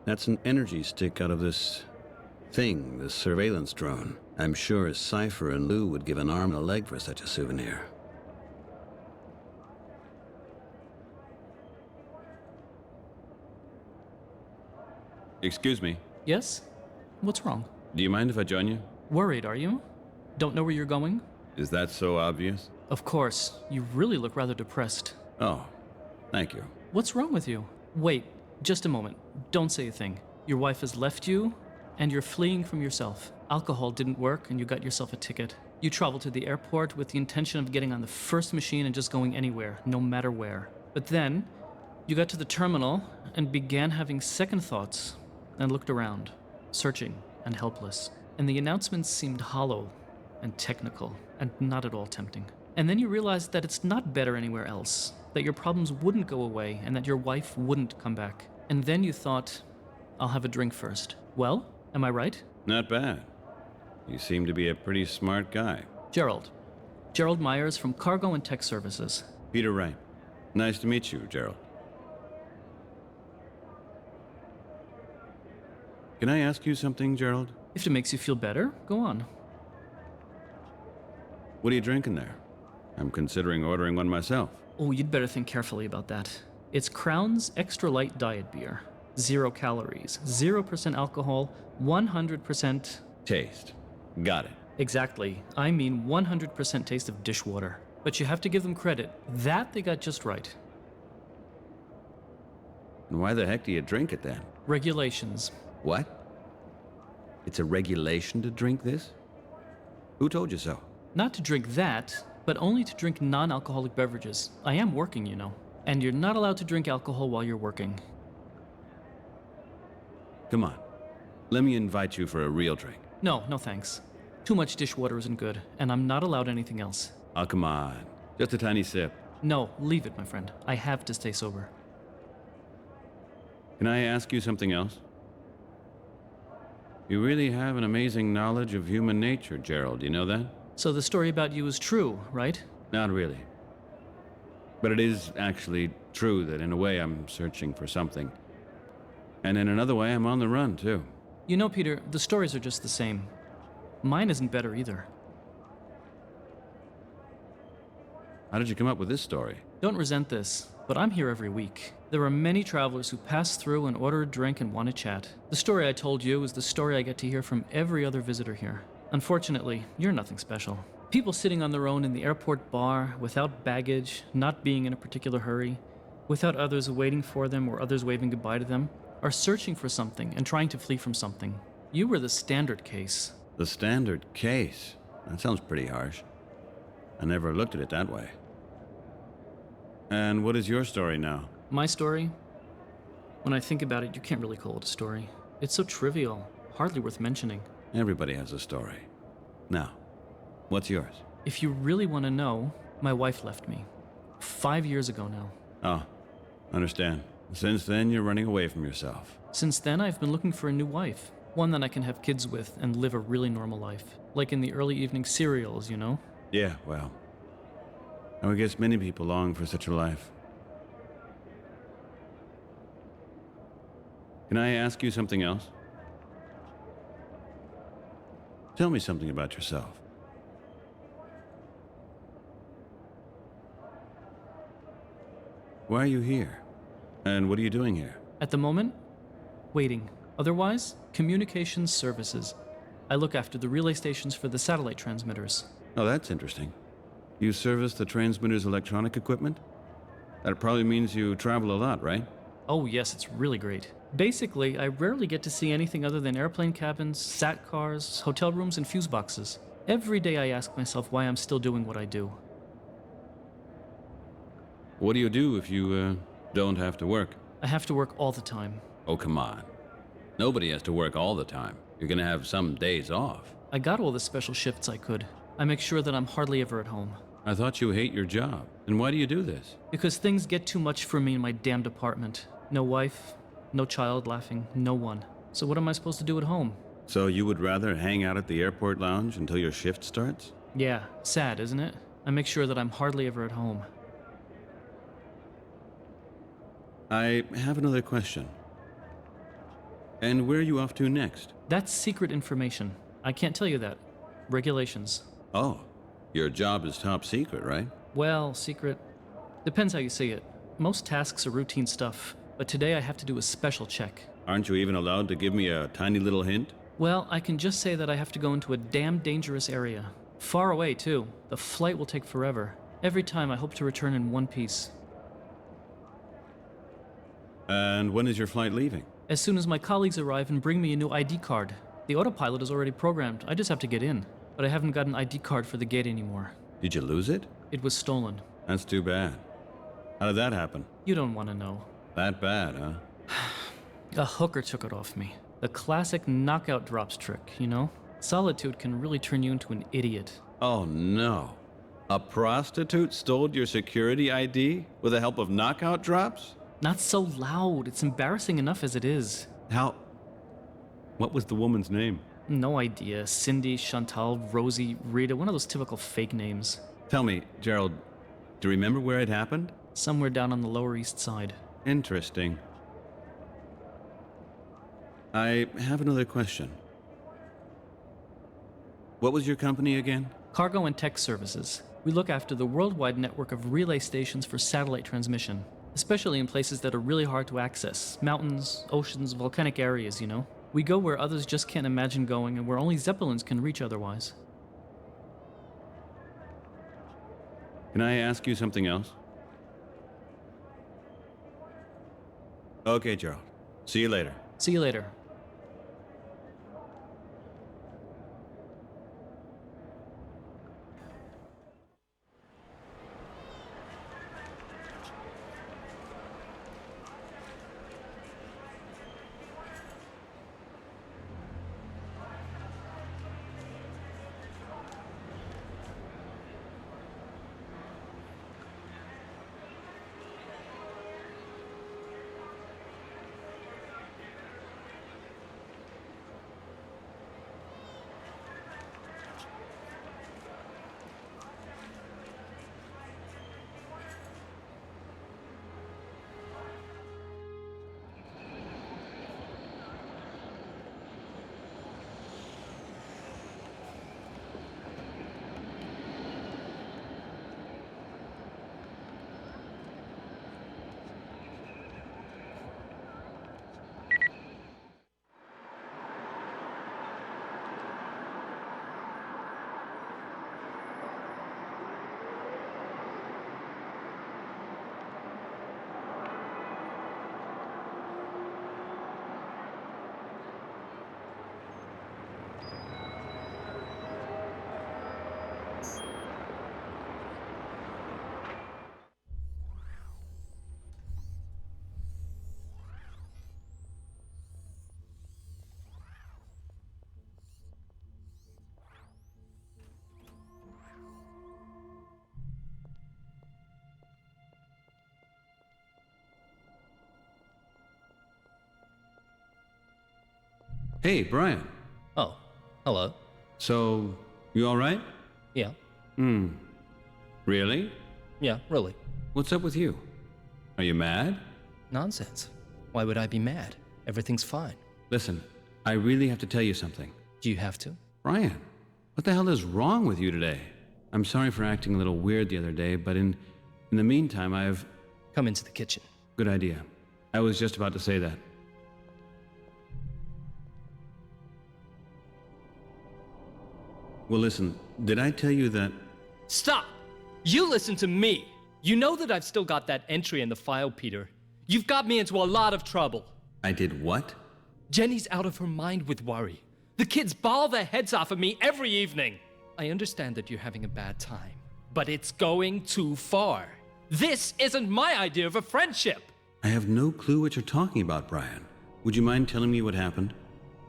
That's an energy stick out of this thing, this surveillance drone. I'm sure Cypher and Lou would give an arm and a leg for such a souvenir. Excuse me. Yes? What's wrong? Do you mind if I join you? Worried, are you? Don't know where you're going? Is that so obvious? Of course. You really look rather depressed. Oh, thank you. What's wrong with you? Wait, just a moment. Don't say a thing. Your wife has left you, and you're fleeing from yourself. Alcohol didn't work, and you got yourself a ticket. You traveled to the airport with the intention of getting on the first machine and just going anywhere, no matter where. But then, you got to the terminal and began having second thoughts and looked around, searching and helpless. And the announcements seemed hollow and technical and not at all tempting. And then you realized that it's not better anywhere else, that your problems wouldn't go away and that your wife wouldn't come back. And then you thought, I'll have a drink first. Well, am I right? Not bad. You seem to be a pretty smart guy. Gerald. Gerald Myers from Cargo and Tech Services. Peter Wright. Nice to meet you, Gerald. Can I ask you something, Gerald? If it makes you feel better, go on. What are you drinking there? I'm considering ordering one myself. Oh, you'd better think carefully about that. It's Crown's Extra Light Diet Beer. 0 calories, 0% alcohol, 100%... Taste. Got it. Exactly. I mean 100% taste of dishwater. But you have to give them credit. That they got just right. And why the heck do you drink it then? Regulations. What? It's a regulation to drink this? Who told you so? Not to drink that, but only to drink non-alcoholic beverages. I am working, you know. And you're not allowed to drink alcohol while you're working. Come on. Let me invite you for a real drink. No, no thanks. Too much dishwater isn't good, and I'm not allowed anything else. Oh, come on. Just a tiny sip. No, leave it, my friend. I have to stay sober. Can I ask you something else? You really have an amazing knowledge of human nature, Gerald. You know that? So the story about you is true, right? Not really. But it is actually true that in a way I'm searching for something. And in another way, I'm on the run, too. You know, Peter, the stories are just the same. Mine isn't better either. How did you come up with this story? Don't resent this, but I'm here every week. There are many travelers who pass through and order a drink and want to chat. The story I told you is the story I get to hear from every other visitor here. Unfortunately, you're nothing special. People sitting on their own in the airport bar, without baggage, not being in a particular hurry, without others waiting for them or others waving goodbye to them, are searching for something and trying to flee from something. You were the standard case. The standard case? That sounds pretty harsh. I never looked at it that way. And what is your story now? My story? When I think about it, you can't really call it a story. It's so trivial, hardly worth mentioning. Everybody has a story. Now, what's yours? If you really want to know, my wife left me. 5 years ago now. Oh, understand. Since then, you're running away from yourself. Since then, I've been looking for a new wife. One that I can have kids with and live a really normal life. Like in the early evening serials, you know? Yeah, well, I would guess many people long for such a life. Can I ask you something else? Tell me something about yourself. Why are you here? And what are you doing here? At the moment, waiting. Otherwise, communications services. I look after the relay stations for the satellite transmitters. Oh, that's interesting. You service the transmitter's electronic equipment? That probably means you travel a lot, right? Oh yes, it's really great. Basically, I rarely get to see anything other than airplane cabins, sat cars, hotel rooms, and fuse boxes. Every day I ask myself why I'm still doing what I do. What do you do if you, don't have to work? I have to work all the time. Oh, come on. Nobody has to work all the time. You're gonna have some days off. I got all the special shifts I could. I make sure that I'm hardly ever at home. I thought you hate your job. And why do you do this? Because things get too much for me in my damned apartment. No wife, no child laughing, no one. So what am I supposed to do at home? So you would rather hang out at the airport lounge until your shift starts? Yeah, sad, isn't it? I make sure that I'm hardly ever at home. I have another question. And where are you off to next? That's secret information. I can't tell you that. Regulations. Oh, your job is top secret, right? Well, secret. Depends how you see it. Most tasks are routine stuff, but today I have to do a special check. Aren't you even allowed to give me a tiny little hint? Well, I can just say that I have to go into a damn dangerous area. Far away, too. The flight will take forever. Every time I hope to return in one piece. And when is your flight leaving? As soon as my colleagues arrive and bring me a new ID card. The autopilot is already programmed. I just have to get in. But I haven't got an ID card for the gate anymore. Did you lose it? It was stolen. That's too bad. How did that happen? You don't want to know. That bad, huh? A hooker took it off me. The classic knockout drops trick, you know? Solitude can really turn you into an idiot. Oh no. A prostitute stole your security ID with the help of knockout drops? Not so loud. It's embarrassing enough as it is. How? What was the woman's name? No idea. Cindy, Chantal, Rosie, Rita, one of those typical fake names. Tell me, Gerald, do you remember where it happened? Somewhere down on the Lower East Side. Interesting. I have another question. What was your company again? Cargo and Tech Services. We look after the worldwide network of relay stations for satellite transmission, especially in places that are really hard to access. Mountains, oceans, volcanic areas, you know? We go where others just can't imagine going and where only Zeppelins can reach otherwise. Can I ask you something else? Okay, Gerald. See you later. See you later. Hey, Brian. Oh, hello. So, you alright? Yeah, Really? yeah, really. What's up with you? Are you mad? Nonsense. Why would I be mad? Everything's fine. Listen, I really have to tell you something. Do you have to? Brian, what the hell is wrong with you today? I'm sorry for acting a little weird the other day, but in the meantime, I've... Come into the kitchen. Good idea. I was just about to say that. Well, listen, did I tell you that... Stop! You listen to me! You know that I've still got that entry in the file, Peter. You've got me into a lot of trouble. I did what? Jenny's out of her mind with worry. The kids bawl their heads off at me every evening. I understand that you're having a bad time, but it's going too far. This isn't my idea of a friendship. I have no clue what you're talking about, Brian. Would you mind telling me what happened?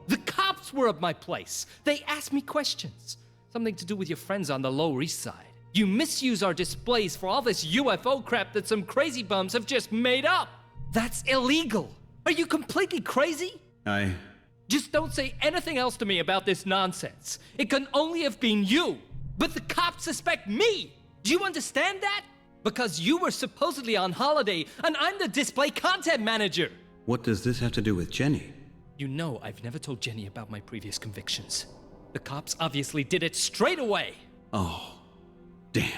The cops were at my place. They asked me questions. Something to do with your friends on the Lower East Side. You misuse our displays for all this UFO crap that some crazy bums have just made up. That's illegal. Are you completely crazy? Just don't say anything else to me about this nonsense. It can only have been you. But the cops suspect me. Do you understand that? Because you were supposedly on holiday and I'm the display content manager. What does this have to do with Jenny? You know I've never told Jenny about my previous convictions. The cops obviously did it straight away. Oh, damn.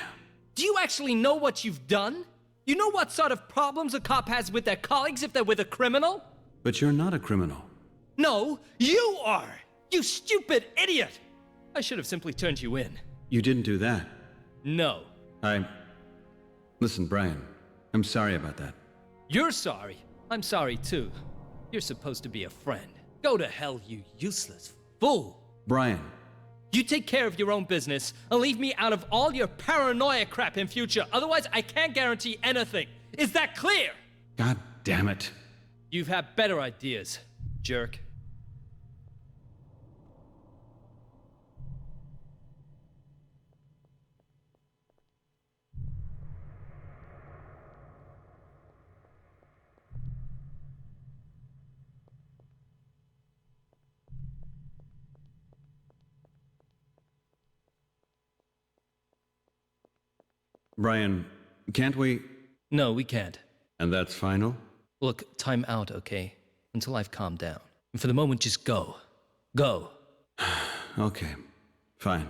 Do you actually know what you've done? You know what sort of problems a cop has with their colleagues if they're with a criminal? But you're not a criminal. No, you are! You stupid idiot! I should have simply turned you in. You didn't do that. No. Listen, Brian, I'm sorry about that. You're sorry. I'm sorry too. You're supposed to be a friend. Go to hell, you useless fool! Brian, You take care of your own business and leave me out of all your paranoia crap in future. Otherwise, I can't guarantee anything. Is that clear? God damn it. You've had better ideas, jerk. Brian, can't we? No, we can't. And that's final? Look, time out, okay? Until I've calmed down. And for the moment, just go. Go. Okay, fine.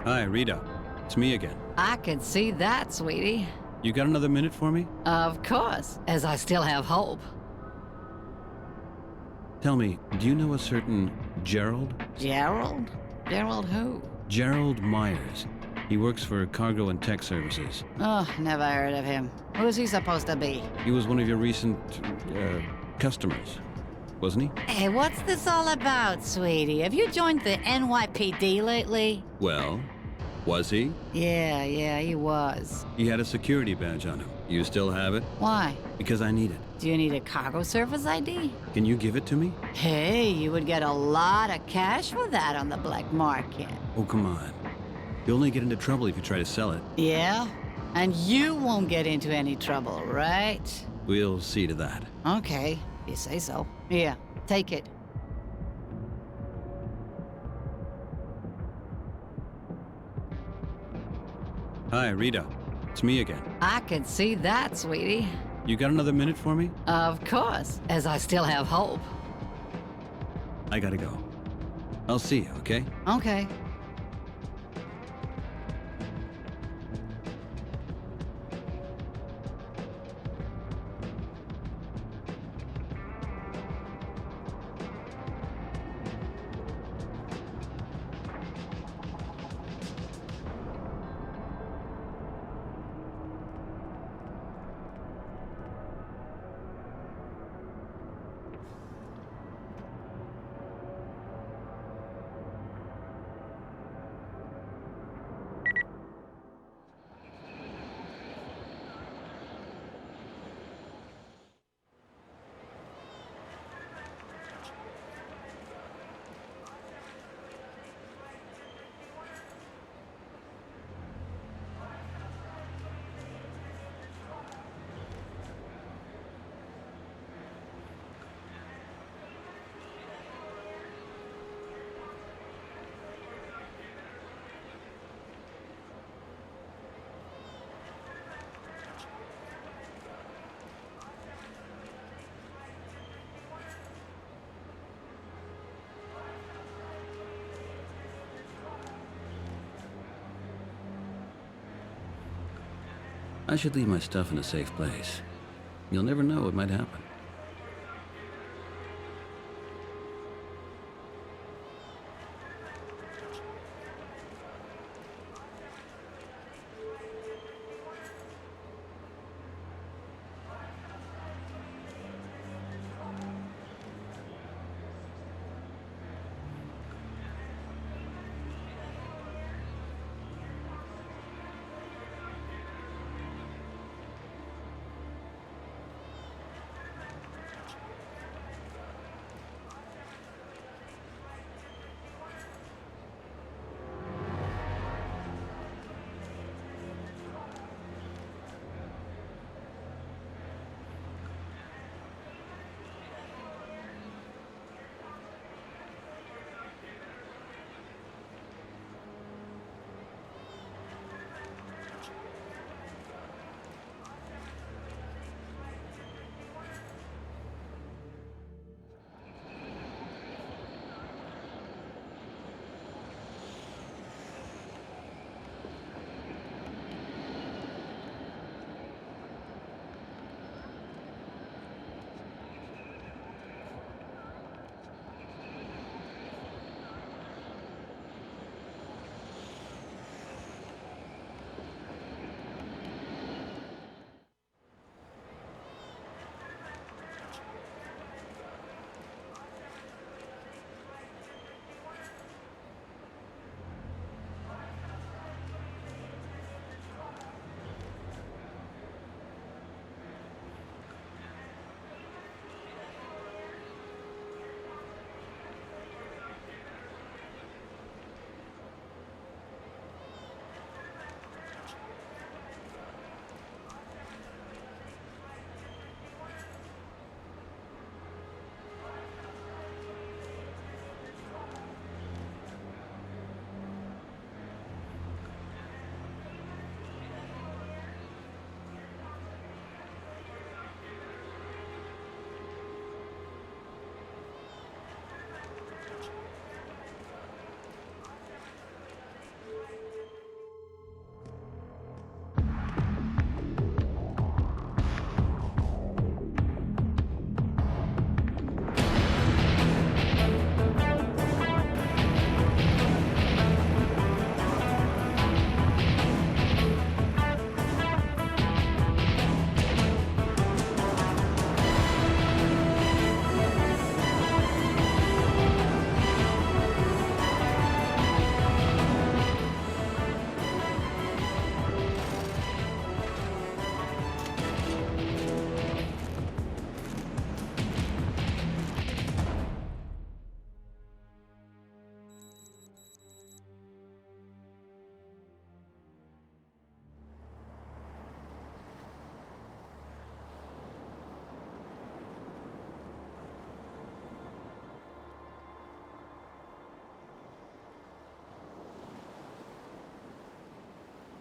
Hi, Rita. It's me again. I can see that, sweetie. You got another minute for me? Of course, as I still have hope. Tell me, do you know a certain Gerald? Gerald? Gerald who? Gerald Myers. He works for Cargo and Tech Services. Oh, never heard of him. Who's he supposed to be? He was one of your recent, customers, wasn't he? Hey, what's this all about, sweetie? Have you joined the NYPD lately? Well, was he? Yeah, he was. He had a security badge on him. You still have it? Why? Because I need it. Do you need a cargo service ID? Can you give it to me? Hey, you would get a lot of cash for that on the black market. Oh, come on. You'll only get into trouble if you try to sell it. Yeah? And you won't get into any trouble, right? We'll see to that. Okay, you say so. Here, take it. Hi, Rita. It's me again. I can see that, sweetie. You got another minute for me? Of course, as I still have hope. I gotta go. I'll see you, okay? Okay. I should leave my stuff in a safe place. You'll never know what might happen.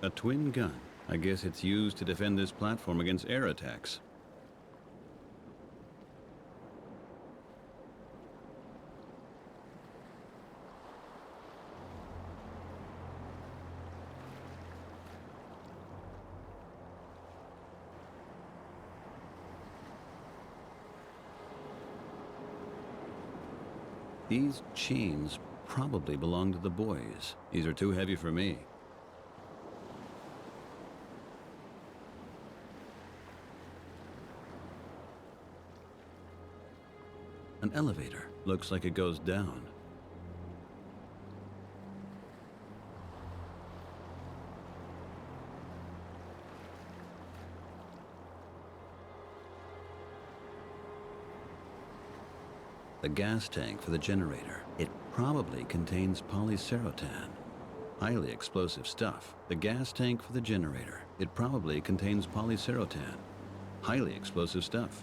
A twin gun. I guess it's used to defend this platform against air attacks. These chains probably belong to the boys. These are too heavy for me. An elevator. Looks like it goes down. The gas tank for the generator. It probably contains polyserotan. Highly explosive stuff. The gas tank for the generator. It probably contains polyserotan. Highly explosive stuff.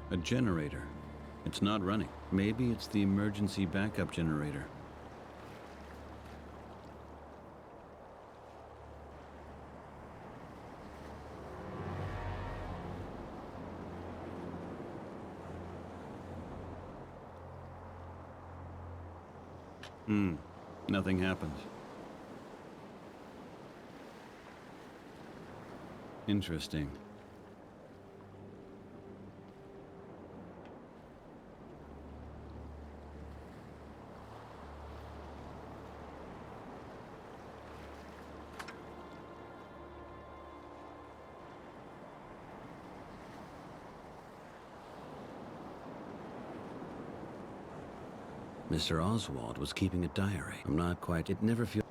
A generator. It's not running. Maybe it's the emergency backup generator. Nothing happens. Interesting. Mr. Oswald was keeping a diary. I'm not quite... It never feels...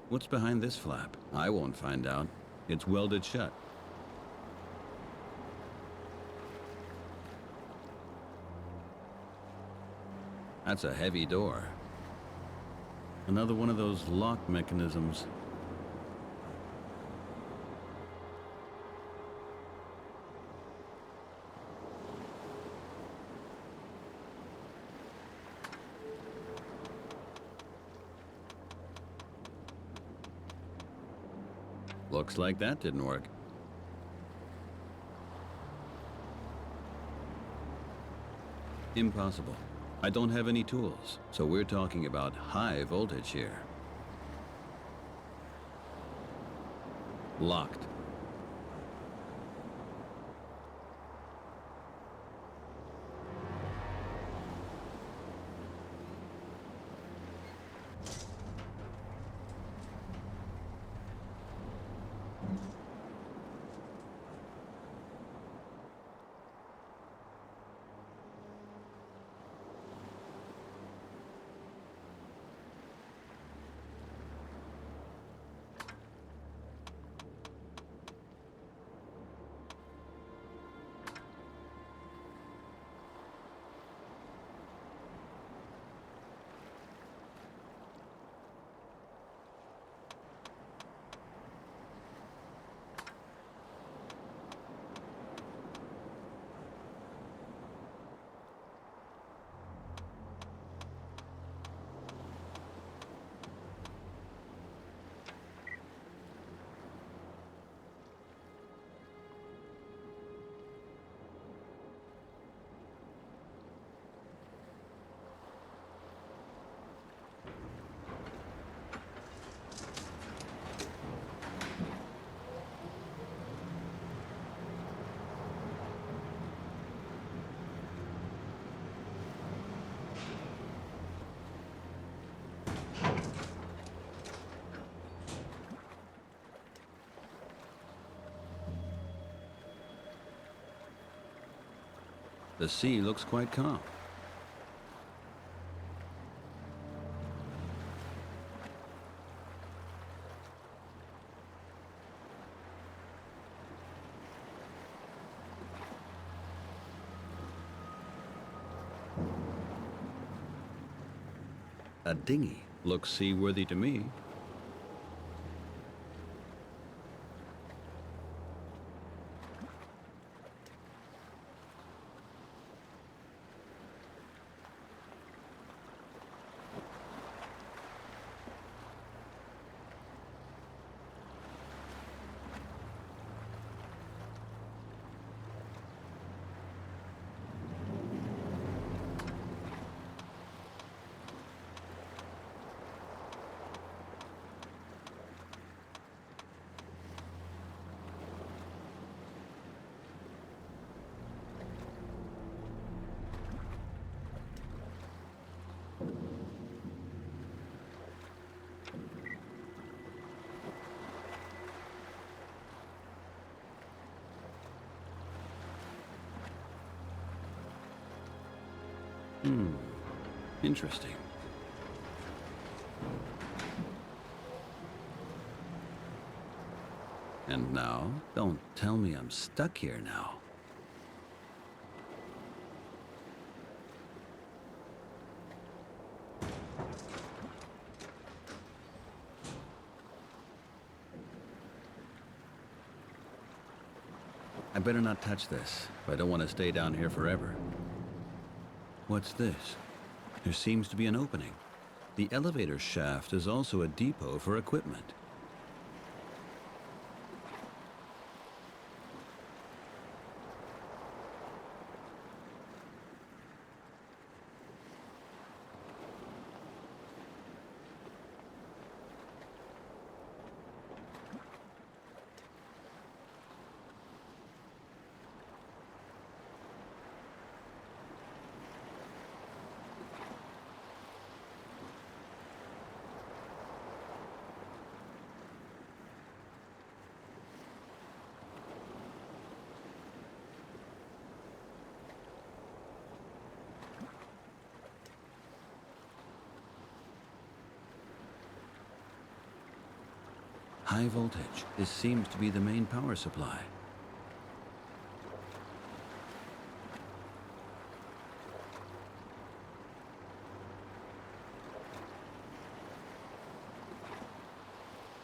What's behind this flap? I won't find out. It's welded shut. That's a heavy door. Another one of those lock mechanisms. Looks like that didn't work. Impossible. I don't have any tools, so we're talking about high voltage here. Locked. The sea looks quite calm. A dinghy looks seaworthy to me. Interesting. And now, don't tell me I'm stuck here now. I better not touch this, if I don't want to stay down here forever. What's this? There seems to be an opening. The elevator shaft is also a depot for equipment. High voltage. This seems to be the main power supply.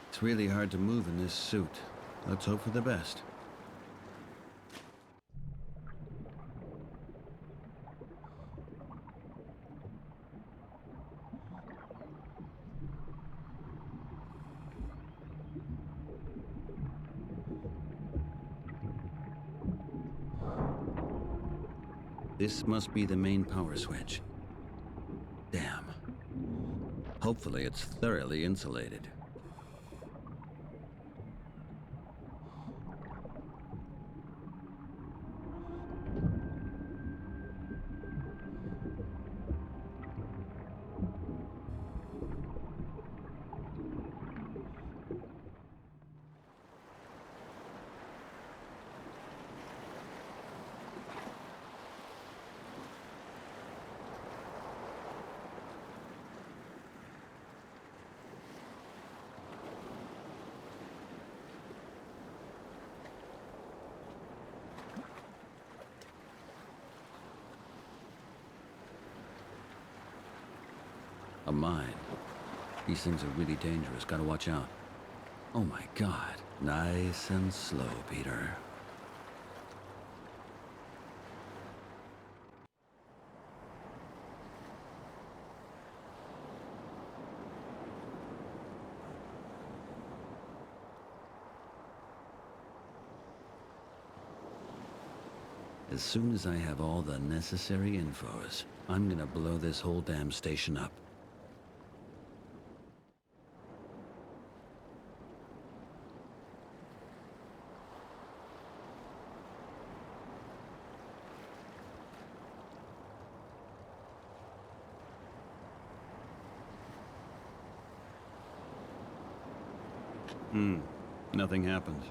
It's really hard to move in this suit. Let's hope for the best. This must be the main power switch. Damn. Hopefully it's thoroughly insulated. A mine. These things are really dangerous. Gotta watch out. Oh my God. Nice and slow, Peter. As soon as I have all the necessary infos, I'm gonna blow this whole damn station up. Nothing happened.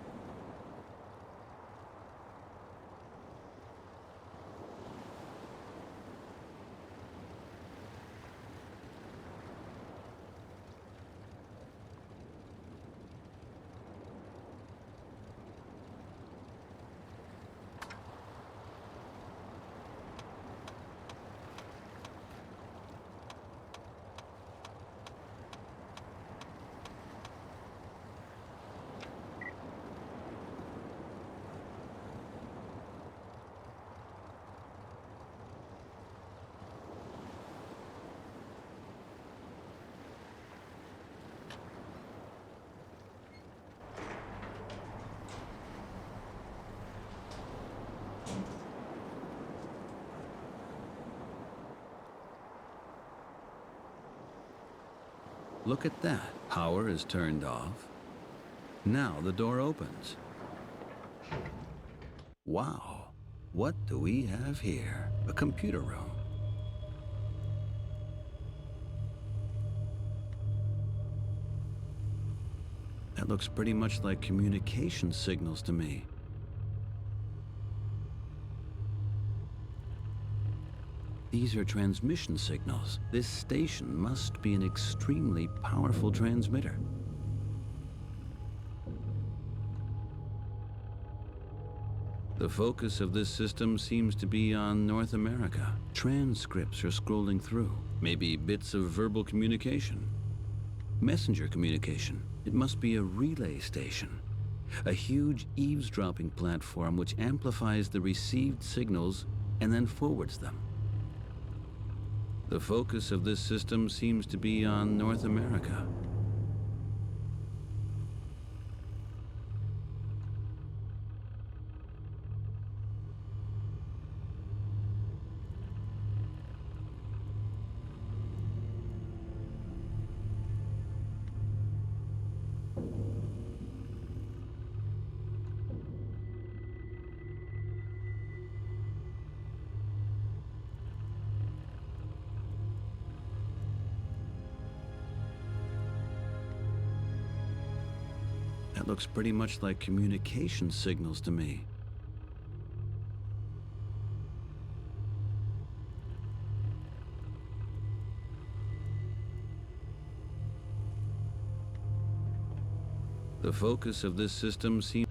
Look at that. Power is turned off. Now the door opens. Wow. What do we have here? A computer room. That looks pretty much like communication signals to me. These are transmission signals. This station must be an extremely powerful transmitter. The focus of this system seems to be on North America. Transcripts are scrolling through. Maybe bits of verbal communication. Messenger communication. It must be a relay station. A huge eavesdropping platform which amplifies the received signals and then forwards them. The focus of this system seems to be on North America. That looks pretty much like communication signals to me. The focus of this system seems...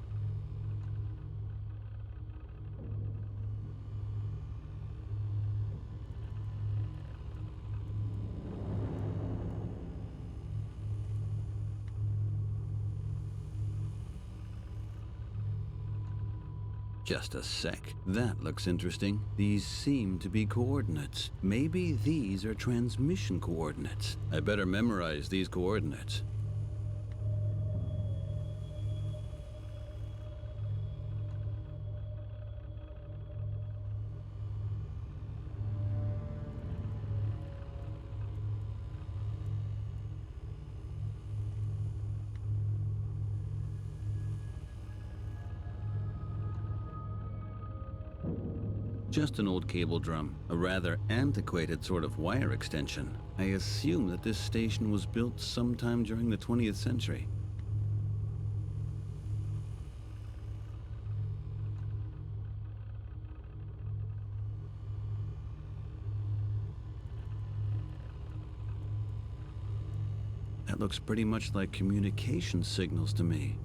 Just a sec. That looks interesting. These seem to be coordinates. Maybe these are transmission coordinates. I better memorize these coordinates. Just an old cable drum, a rather antiquated sort of wire extension. I assume that this station was built sometime during the 20th century. That looks pretty much like communication signals to me.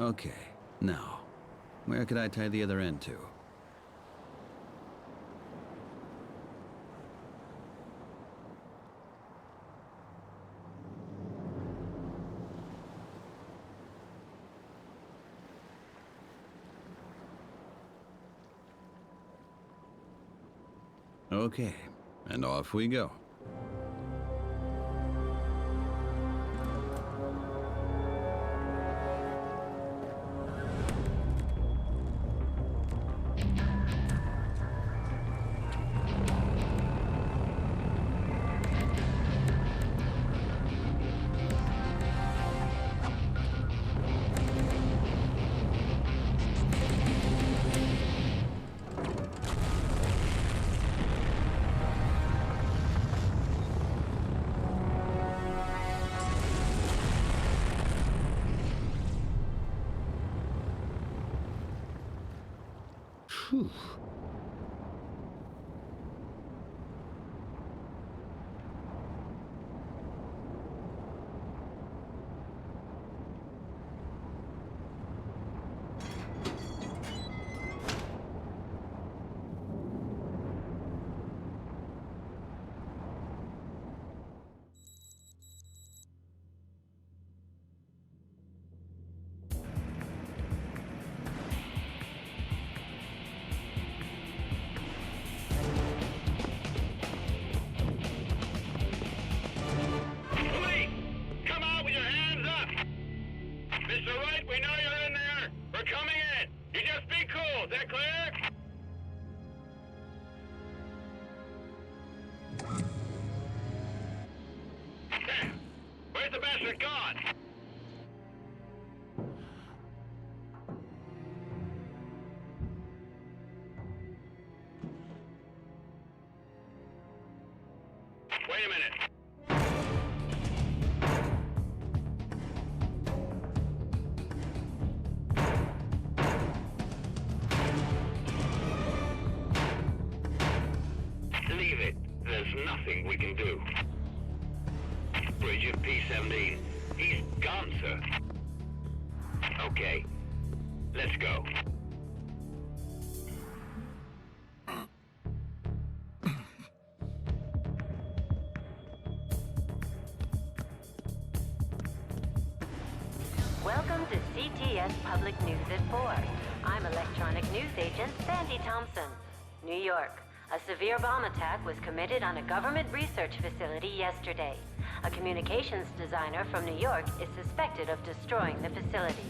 Okay, now, where could I tie the other end to? Okay, and off we go. Whew. Clear, clear! Where's the bastard gone? Wait a minute. Leave it. There's nothing we can do. Bridget P-17. He's gone, sir. Okay. Let's go. Welcome to CTS Public News at 4. I'm electronic news agent Sandy Thompson. New York. A severe bomb attack was committed on a government research facility yesterday. A communications designer from New York is suspected of destroying the facility.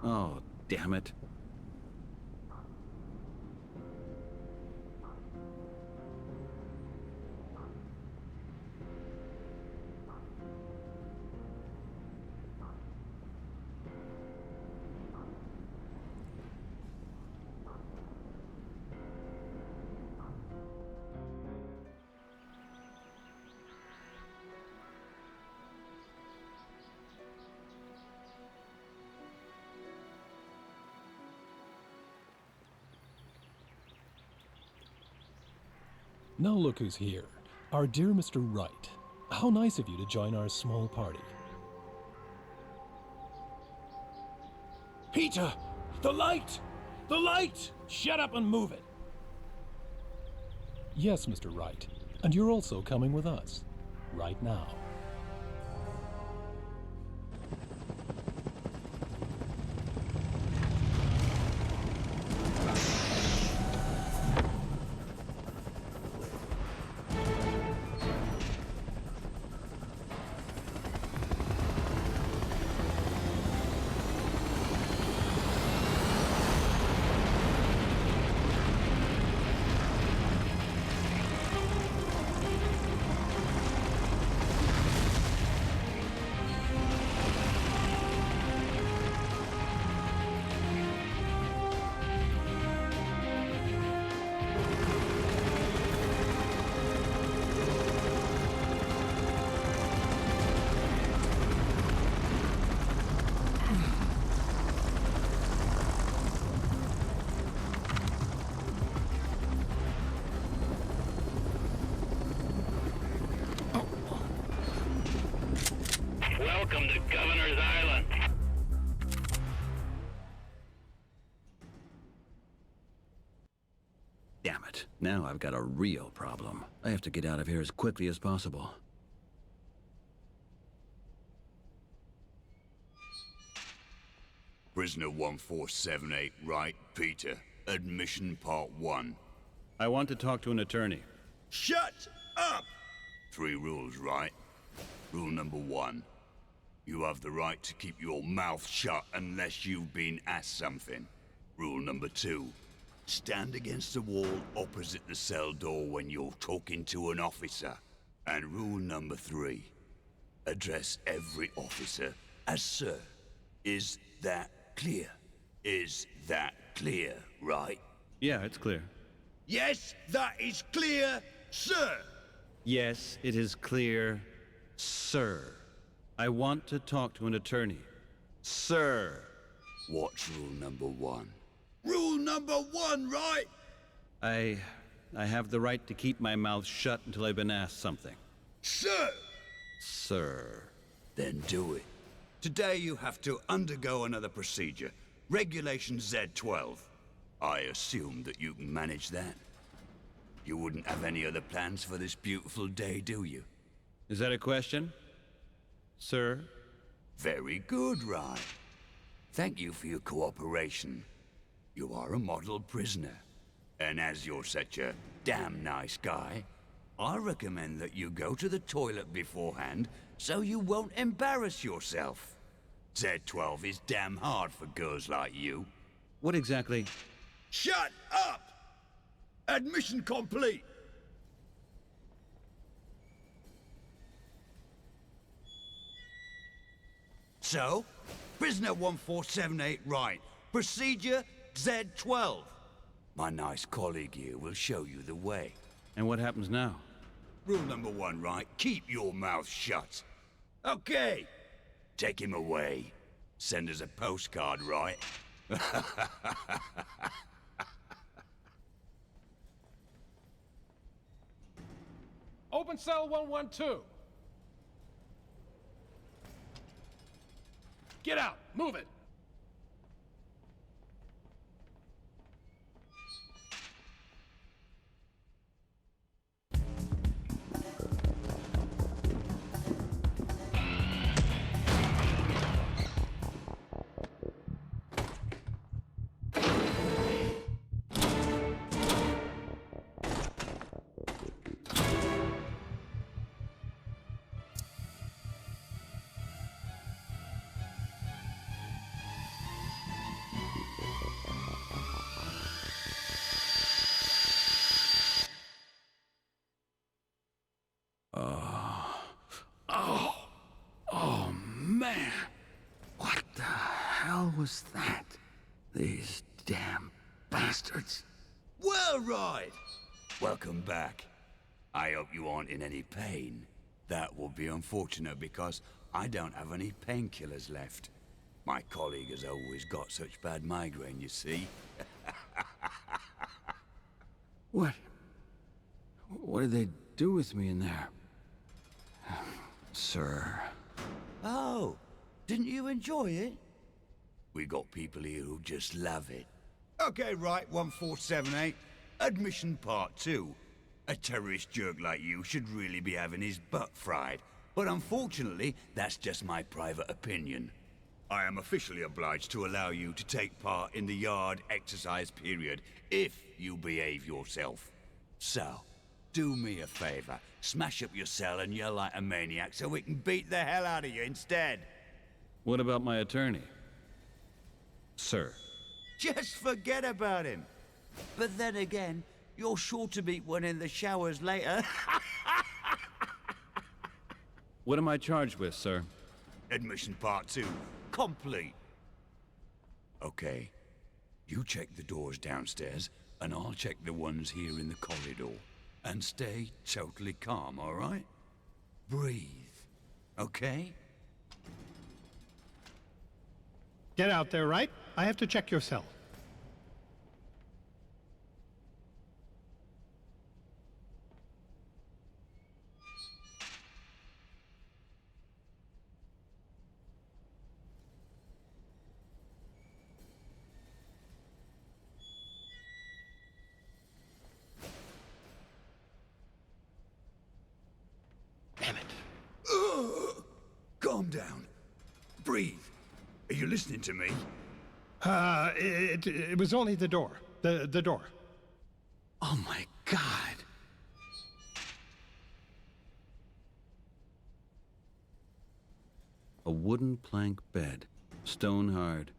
Oh, damn it. Now look who's here. Our dear Mr. Wright. How nice of you to join our small party. Peter! The light! The light! Shut up and move it! Yes, Mr. Wright. And you're also coming with us. Right now. Welcome to Governor's Island. Damn it. Now I've got a real problem. I have to get out of here as quickly as possible. Prisoner 1478, right, Peter. Admission Part 1. I want to talk to an attorney. Shut up! 3 rules, right? Rule number 1. You have the right to keep your mouth shut unless you've been asked something. Rule number 2. Stand against the wall opposite the cell door when you're talking to an officer. And rule number 3. Address every officer as sir. Is that clear? Is that clear, right? Yeah, it's clear. Yes, that is clear, sir! Yes, it is clear, sir. I want to talk to an attorney. Sir. What's rule number 1? Rule number 1, right? I have the right to keep my mouth shut until I've been asked something. Sir! Sir. Then do it. Today you have to undergo another procedure. Regulation Z12. I assume that you can manage that. You wouldn't have any other plans for this beautiful day, do you? Is that a question, sir? Very good, Ryan. Thank you for your cooperation. You are a model prisoner. And as you're such a damn nice guy, I recommend that you go to the toilet beforehand so you won't embarrass yourself. Z12 is damn hard for girls like you. What exactly? Shut up! Admission complete! So, prisoner 1478 right. Procedure Z12. My nice colleague here will show you the way. And what happens now? Rule number 1, right? Keep your mouth shut. Okay. Take him away. Send us a postcard, right? Open cell 112. Get out. Move it. Oh, man. What the hell was that? These damn bastards. Well, right. Welcome back. I hope you aren't in any pain. That will be unfortunate because I don't have any painkillers left. My colleague has always got such bad migraine, you see. What? What did they do with me in there? Sir. Oh, didn't you enjoy it? We got people here who just love it. Okay, right, 1478. Admission part 2. A terrorist jerk like you should really be having his butt fried. But unfortunately, that's just my private opinion. I am officially obliged to allow you to take part in the yard exercise period, if you behave yourself. So, do me a favor. Smash up your cell and yell like a maniac so we can beat the hell out of you instead. What about my attorney? Sir. Just forget about him. But then again, you're sure to meet one in the showers later. What am I charged with, sir? Admission part 2. Complete. Okay. You check the doors downstairs, and I'll check the ones here in the corridor. And stay totally calm, all right? Breathe. Okay? Get out there, right? I have to check your cell. Damn it. Calm down. Breathe. Are you listening to me? It was only the door. The door. Oh my God. A wooden plank bed, stone hard.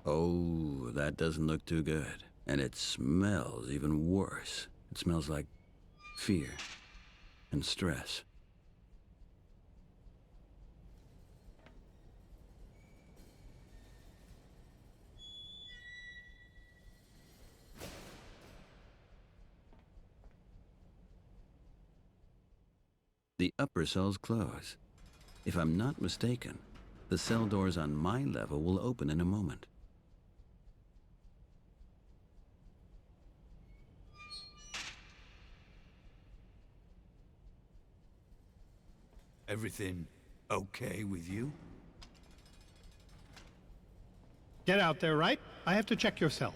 Oh, that doesn't look too good. And it smells even worse. It smells like fear and stress. The upper cells close. If I'm not mistaken, the cell doors on my level will open in a moment. Everything okay with you? Get out there, right? I have to check your cell.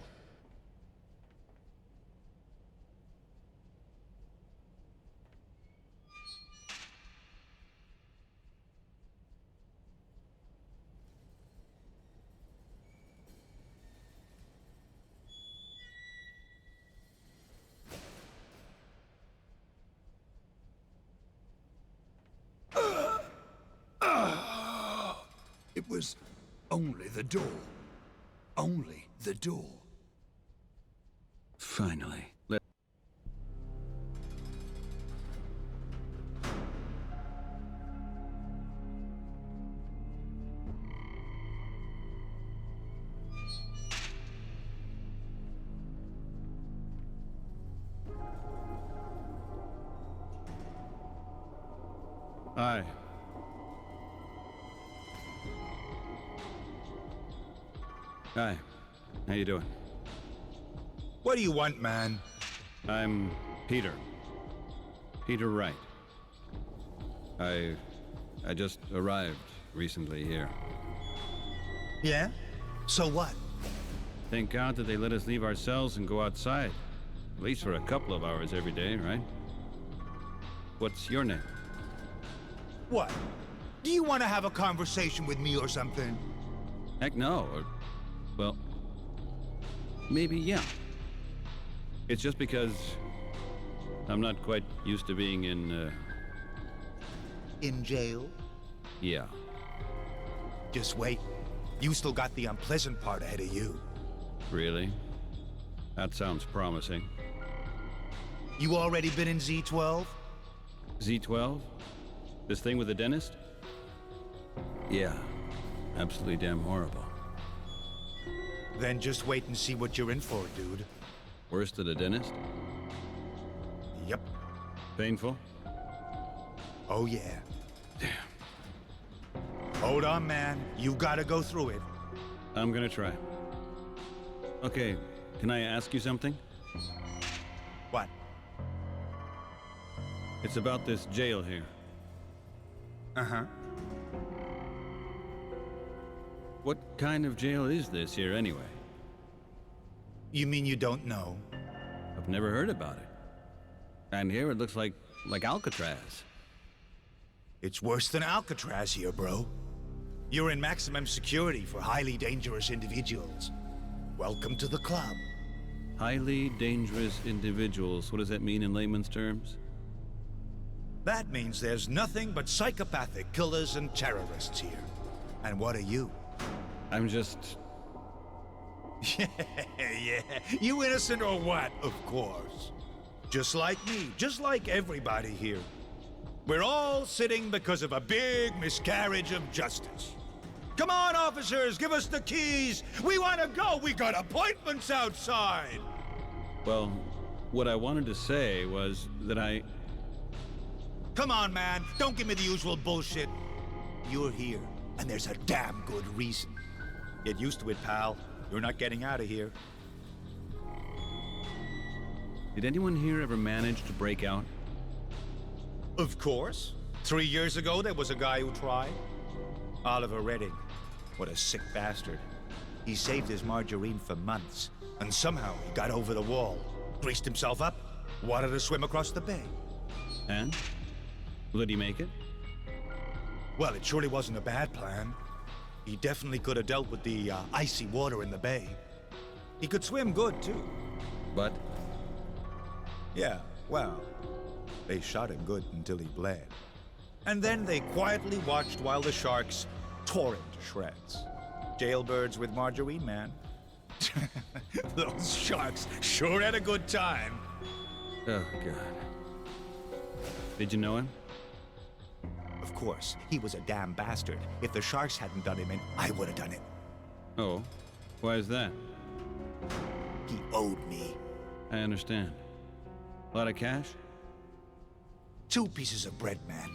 It was only the door. Only the door. Finally. Hi. Hi. How you doing? What do you want, man? I'm Peter. Peter Wright. I just arrived recently here. Yeah? So what? Thank God that they let us leave our cells and go outside. At least for a couple of hours every day, right? What's your name? What? Do you want to have a conversation with me or something? Heck no. Well, maybe yeah. It's just because I'm not quite used to being in, In jail? yeah. Just wait. You still got the unpleasant part ahead of you. Really? That sounds promising. You already been in Z12? Z12? This thing with the dentist? Yeah. Absolutely damn horrible. Then just wait and see what you're in for, dude. Worse than a dentist? Yep. Painful? Oh, yeah. Damn. Hold on, man. You gotta go through it. I'm gonna try. Okay, can I ask you something? What? It's about this jail here. Uh-huh. What kind of jail is this here anyway? You mean you don't know? I've never heard about it. And here it looks like Alcatraz. It's worse than Alcatraz here, bro. You're in maximum security for highly dangerous individuals. Welcome to the club. Highly dangerous individuals. What does that mean in layman's terms? That means there's nothing but psychopathic killers and terrorists here. And what are you? I'm just... Yeah. You innocent or what? Of course. Just like me, just like everybody here. We're all sitting because of a big miscarriage of justice. Come on, officers, give us the keys. We want to go. We got appointments outside. Well, what I wanted to say was that I... Come on, man. Don't give me the usual bullshit. You're here, and there's a damn good reason. Get used to it, pal. You're not getting out of here. Did anyone here ever manage to break out? Of course. 3 years ago, there was a guy who tried. Oliver Redding. What a sick bastard. He saved his margarine for months, and somehow he got over the wall, greased himself up, wanted to swim across the bay. And? Did he make it? Well, it surely wasn't a bad plan. He definitely could have dealt with the icy water in the bay. He could swim good, too. But? Yeah, well, they shot him good until he bled. And then they quietly watched while the sharks tore him to shreds. Jailbirds with margarine, man. Those sharks sure had a good time. Oh, God. Did you know him? Of course, he was a damn bastard. If the sharks hadn't done him in, I would have done it. Oh, why is that? He owed me. I understand. A lot of cash? 2 pieces of bread, man.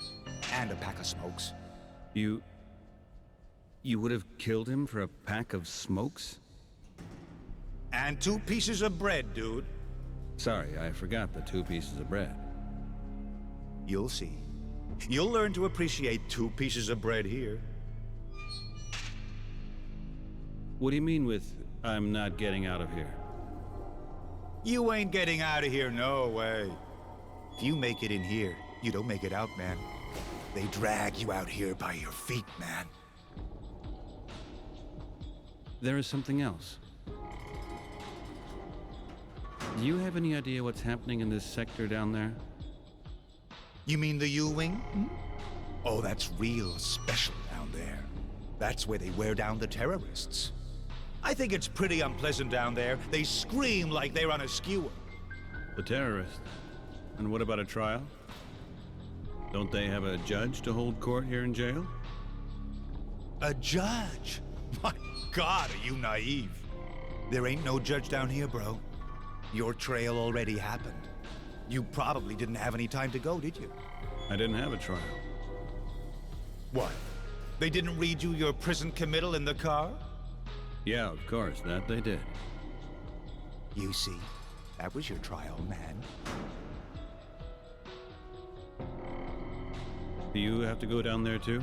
And a pack of smokes. You would have killed him for a pack of smokes? And 2 pieces of bread, dude. Sorry, I forgot the 2 pieces of bread. You'll see. You'll learn to appreciate 2 pieces of bread here. What do you mean with, I'm not getting out of here? You ain't getting out of here, no way. If you make it in here, you don't make it out, man. They drag you out here by your feet, man. There is something else. Do you have any idea what's happening in this sector down there? You mean the U-Wing? Oh, that's real special down there. That's where they wear down the terrorists. I think it's pretty unpleasant down there. They scream like they're on a skewer. The terrorists? And what about a trial? Don't they have a judge to hold court here in jail? A judge? My God, are you naive? There ain't no judge down here, bro. Your trail already happened. You probably didn't have any time to go, did you? I didn't have a trial. What? They didn't read you your prison committal in the car? Yeah, of course, that they did. You see, that was your trial, man. Do you have to go down there too?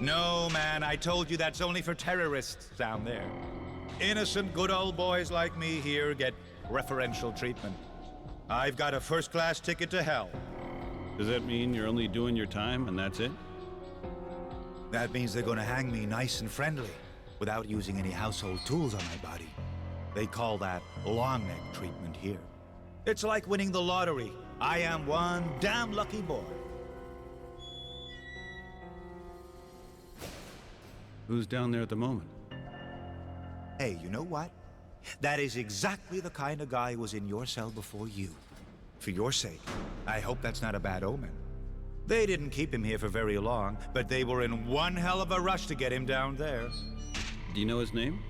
No, man, I told you that's only for terrorists down there. Innocent, good old boys like me here get preferential treatment. I've got a first-class ticket to hell. Does that mean you're only doing your time and that's it? That means they're gonna hang me nice and friendly, without using any household tools on my body. They call that long neck treatment here. It's like winning the lottery. I am one damn lucky boy. Who's down there at the moment? Hey, you know what? That is exactly the kind of guy who was in your cell before you. For your sake, I hope that's not a bad omen. They didn't keep him here for very long, but they were in one hell of a rush to get him down there. Do you know his name?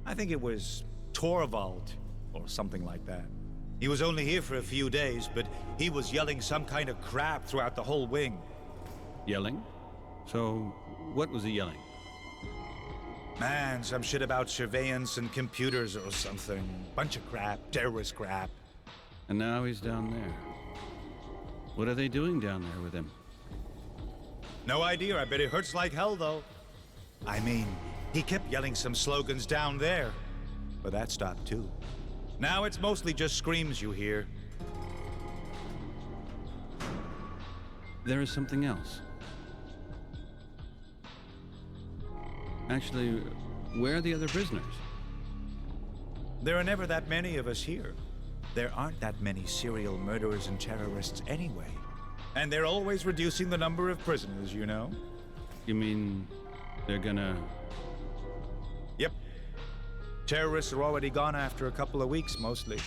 I think it was Torvald, or something like that. He was only here for a few days, but he was yelling some kind of crap throughout the whole wing. Yelling? So, what was he yelling? Man, some shit about surveillance and computers or something. Bunch of crap, terrorist crap. And now he's down there. What are they doing down there with him? No idea. I bet it hurts like hell, though. I mean, he kept yelling some slogans down there. But that stopped, too. Now it's mostly just screams you hear. There is something else. Actually, where are the other prisoners? There are never that many of us here. There aren't that many serial murderers and terrorists anyway. And they're always reducing the number of prisoners, you know? You mean they're gonna... Yep. Terrorists are already gone after a couple of weeks, mostly.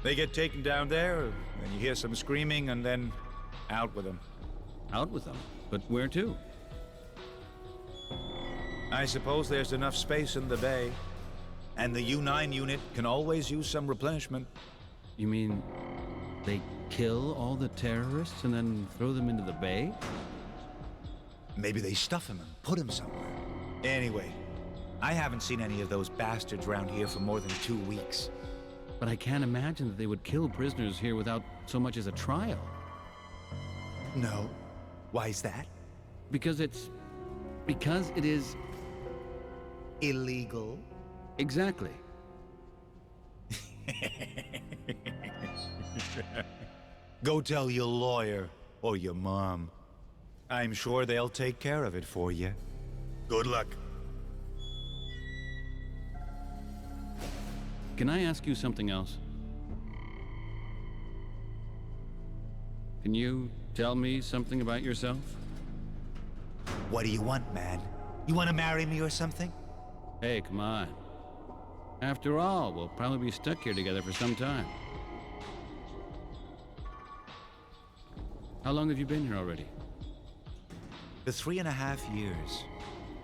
They get taken down there, and you hear some screaming, and then out with them. Out with them? But where to? I suppose there's enough space in the bay. And the U-9 unit can always use some replenishment. You mean they kill all the terrorists and then throw them into the bay? Maybe they stuff him and put him somewhere. Anyway, I haven't seen any of those bastards around here for more than 2 weeks. But I can't imagine that they would kill prisoners here without so much as a trial. No. Why's that? Because it is... illegal? Exactly. Go tell your lawyer or your mom. I'm sure they'll take care of it for you. Good luck. Can I ask you something else? Can you tell me something about yourself? What do you want, man? You want to marry me or something? Hey, come on. After all, we'll probably be stuck here together for some time. How long have you been here already? For 3.5 years.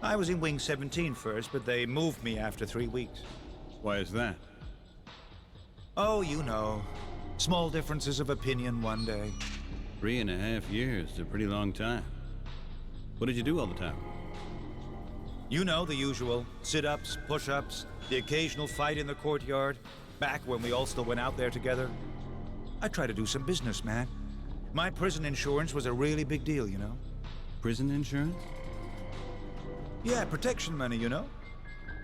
I was in Wing 17 first, but they moved me after 3 weeks. Why is that? Oh, you know. Small differences of opinion one day. 3.5 years is a pretty long time. What did you do all the time? You know the usual. Sit-ups, push-ups, the occasional fight in the courtyard. Back when we all still went out there together. I try to do some business, man. My prison insurance was a really big deal, you know? Prison insurance? Yeah, protection money, you know?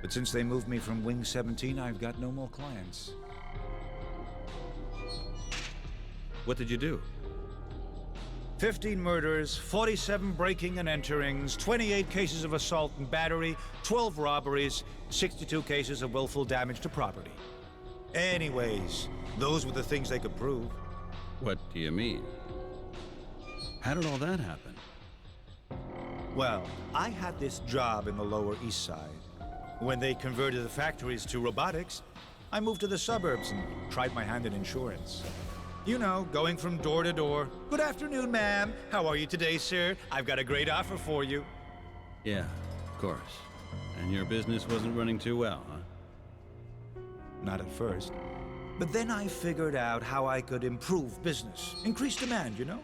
But since they moved me from Wing 17, I've got no more clients. What did you do? 15 murders, 47 breaking and enterings, 28 cases of assault and battery, 12 robberies, 62 cases of willful damage to property. Anyways, those were the things they could prove. What do you mean? How did all that happen? Well, I had this job in the Lower East Side. When they converted the factories to robotics, I moved to the suburbs and tried my hand in insurance. You know, going from door to door. Good afternoon, ma'am. How are you today, sir? I've got a great offer for you. Yeah, of course. And your business wasn't running too well, huh? Not at first. But then I figured out how I could improve business. Increase demand, you know?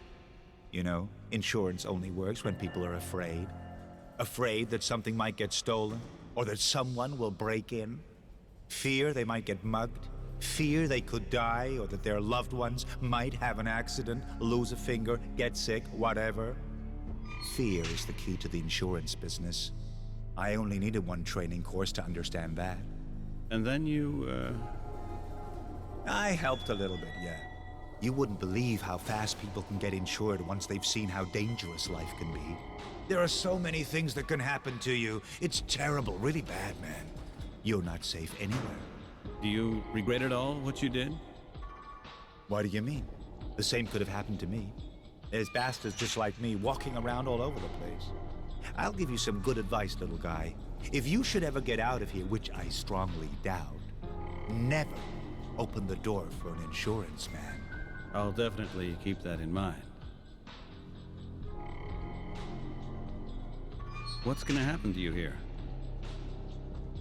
You know, insurance only works when people are afraid. Afraid that something might get stolen, or that someone will break in. Fear they might get mugged. Fear they could die, or that their loved ones might have an accident, lose a finger, get sick, whatever. Fear is the key to the insurance business. I only needed one training course to understand that. And then you, I helped a little bit, yeah. You wouldn't believe how fast people can get insured once they've seen how dangerous life can be. There are so many things that can happen to you. It's terrible, really bad, man. You're not safe anywhere. Do you regret at all what you did? What do you mean? The same could have happened to me. There's bastards just like me walking around all over the place. I'll give you some good advice, little guy. If you should ever get out of here, which I strongly doubt, never open the door for an insurance man. I'll definitely keep that in mind. What's gonna happen to you here?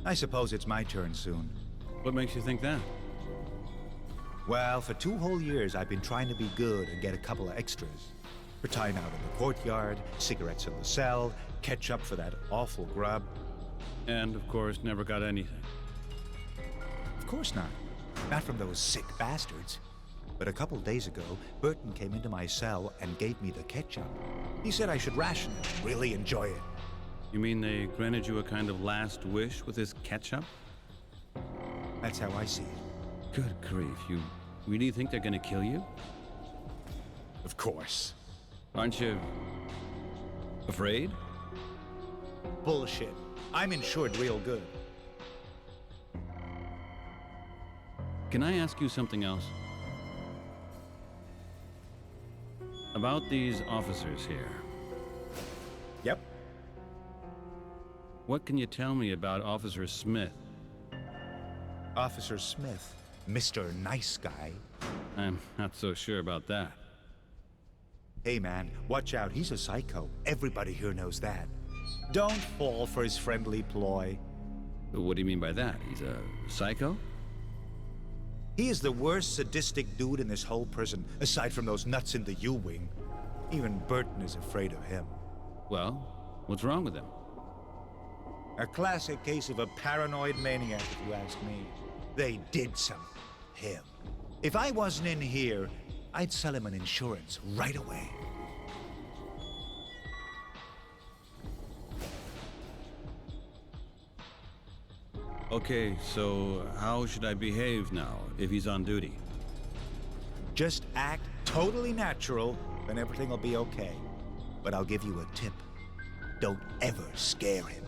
I suppose it's my turn soon. What makes you think that? Well, for 2 whole years, I've been trying to be good and get a couple of extras. For time out in the courtyard, cigarettes in the cell, ketchup for that awful grub. And, of course, never got anything. Of course not. Not from those sick bastards. But a couple days ago, Burton came into my cell and gave me the ketchup. He said I should ration it and really enjoy it. You mean they granted you a kind of last wish with this ketchup? That's how I see it. Good grief, you really think they're gonna kill you? Of course. Aren't you afraid? Bullshit. I'm insured real good. Can I ask you something else? About these officers here. Yep. What can you tell me about Officer Smith? Officer Smith, Mr. Nice Guy. I'm not so sure about that. Hey man, watch out, he's a psycho. Everybody here knows that. Don't fall for his friendly ploy. What do you mean by that? He's a psycho? He is the worst sadistic dude in this whole prison, aside from those nuts in the U-Wing. Even Burton is afraid of him. Well, what's wrong with him? A classic case of a paranoid maniac, if you ask me. They did something. Him. If I wasn't in here, I'd sell him an insurance right away. Okay, so how should I behave now if he's on duty? Just act totally natural, then everything will be okay. But I'll give you a tip. Don't ever scare him.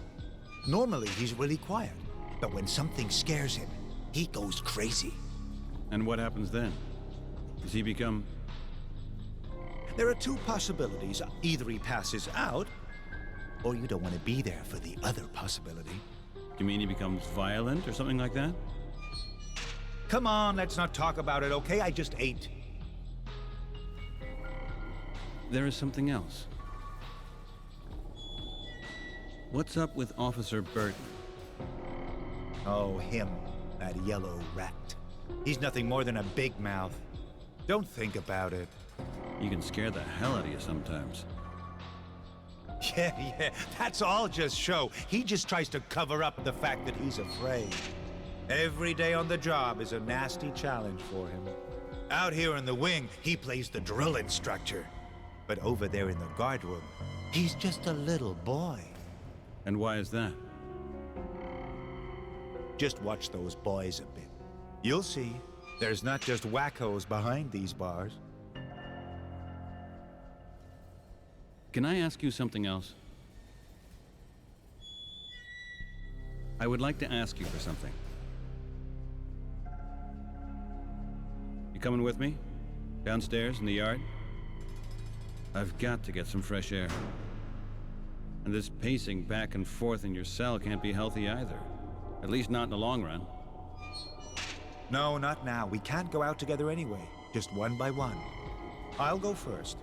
Normally, he's really quiet. But when something scares him, he goes crazy. And what happens then? Does he become... There are 2 possibilities. Either he passes out, or you don't want to be there for the other possibility. You mean he becomes violent or something like that? Come on, let's not talk about it, okay? I just ate. There is something else. What's up with Officer Burton? Oh, him. That yellow rat. He's nothing more than a big mouth. Don't think about it. You can scare the hell out of you sometimes. Yeah, that's all just show. He just tries to cover up the fact that he's afraid. Every day on the job is a nasty challenge for him. Out here in the wing, he plays the drill instructor. But over there in the guard room, he's just a little boy. And why is that? Just watch those boys a bit. You'll see, there's not just wackos behind these bars. Can I ask you something else? I would like to ask you for something. You coming with me? Downstairs in the yard? I've got to get some fresh air. And this pacing back and forth in your cell can't be healthy either. At least not in the long run. No, not now. We can't go out together anyway. Just one by one. I'll go first.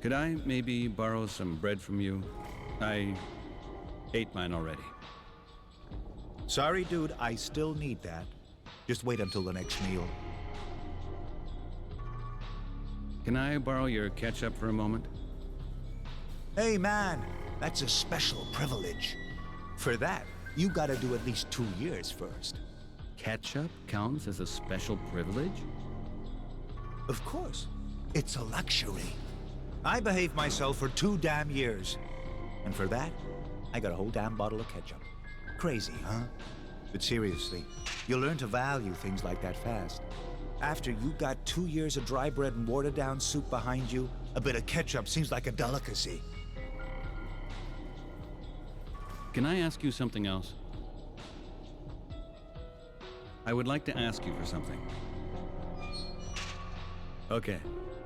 Could I maybe borrow some bread from you? I ate mine already. Sorry, dude, I still need that. Just wait until the next meal. Can I borrow your ketchup for a moment? Hey, man, that's a special privilege. For that, you gotta do at least 2 years first. Ketchup counts as a special privilege? Of course. It's a luxury. I behaved myself for 2 damn years. And for that, I got a whole damn bottle of ketchup. Crazy, huh? But seriously, you'll learn to value things like that fast. After you got 2 years of dry bread and watered down soup behind you, a bit of ketchup seems like a delicacy. Can I ask you something else? I would like to ask you for something. Okay.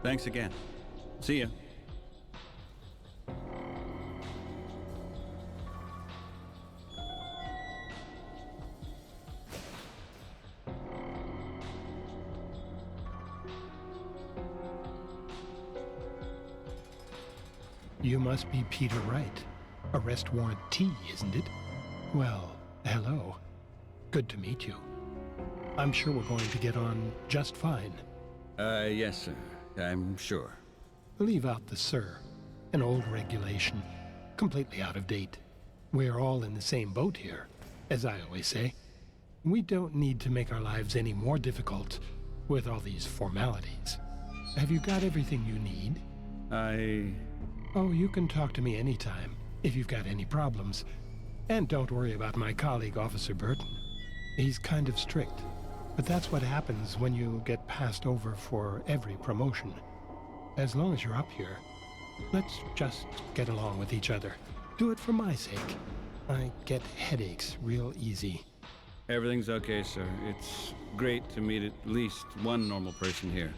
Thanks again. See ya. You must be Peter Wright. Arrest warrant T, isn't it? Well, hello. Good to meet you. I'm sure we're going to get on just fine. Yes, sir. I'm sure. Leave out the sir. An old regulation. Completely out of date. We're all in the same boat here, as I always say. We don't need to make our lives any more difficult with all these formalities. Have you got everything you need? Oh, you can talk to me anytime, if you've got any problems. And don't worry about my colleague, Officer Burton. He's kind of strict, but that's what happens when you get passed over for every promotion. As long as you're up here, let's just get along with each other. Do it for my sake. I get headaches real easy. Everything's okay, sir. It's great to meet at least one normal person here.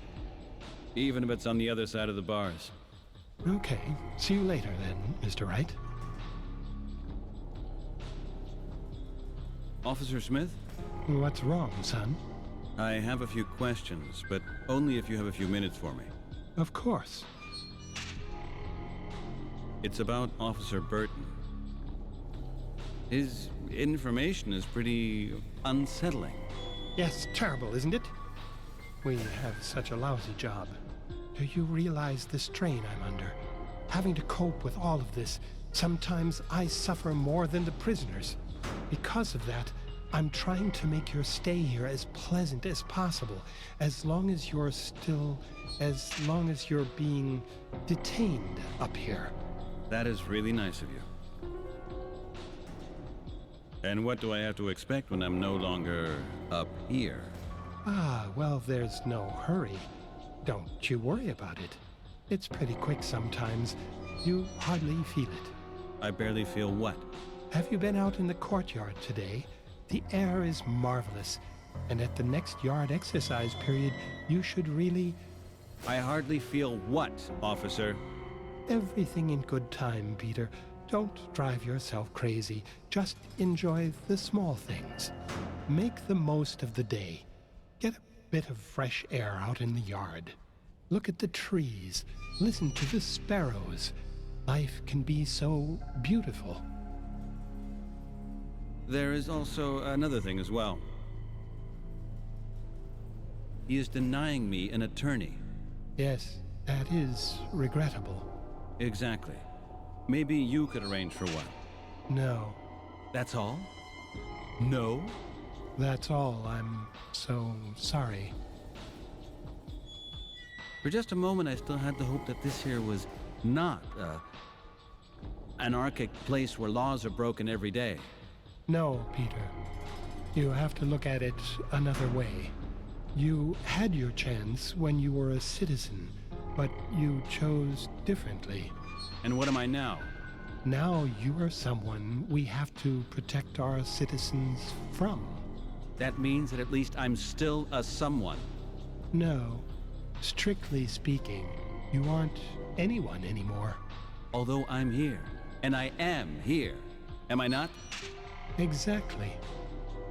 Even if it's on the other side of the bars. Okay, see you later then, Mr. Wright. Officer Smith? What's wrong, son? I have a few questions, but only if you have a few minutes for me. Of course. It's about Officer Burton. His information is pretty unsettling. Yes, terrible, isn't it? We have such a lousy job. Do you realize the strain I'm under? Having to cope with all of this, sometimes I suffer more than the prisoners. Because of that, I'm trying to make your stay here as pleasant as possible, as long as you're being detained up here. That is really nice of you. And what do I have to expect when I'm no longer up here? Ah, well, there's no hurry. Don't you worry about it. It's pretty quick sometimes. You hardly feel it. I barely feel what? Have you been out in the courtyard today? The air is marvelous, and at the next yard exercise period, you should really... I hardly feel what, officer? Everything in good time, Peter. Don't drive yourself crazy. Just enjoy the small things. Make the most of the day. Get a bit of fresh air out in the yard. Look at the trees. Listen to the sparrows. Life can be so beautiful. There is also another thing as well. He is denying me an attorney. Yes, that is regrettable. Exactly. Maybe you could arrange for one. No. That's all? No? That's all. I'm so sorry. For just a moment, I still had the hope that this here was not a anarchic place where laws are broken every day. No, Peter. You have to look at it another way. You had your chance when you were a citizen, but you chose differently. And what am I now? Now you are someone we have to protect our citizens from. That means that at least I'm still a someone. No. Strictly speaking, you aren't anyone anymore. Although I'm here, and I am here, am I not? Exactly.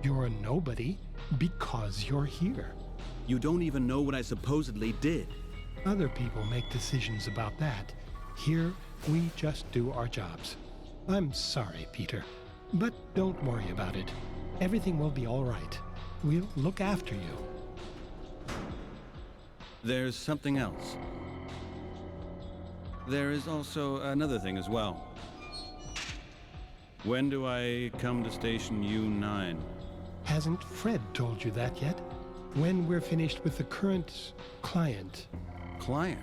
You're a nobody because you're here. You don't even know what I supposedly did. Other people make decisions about that. Here, we just do our jobs. I'm sorry, Peter, but don't worry about it. Everything will be all right. We'll look after you. There's something else. There is also another thing as well. When do I come to Station U9? Hasn't Fred told you that yet? When we're finished with the current client. Client?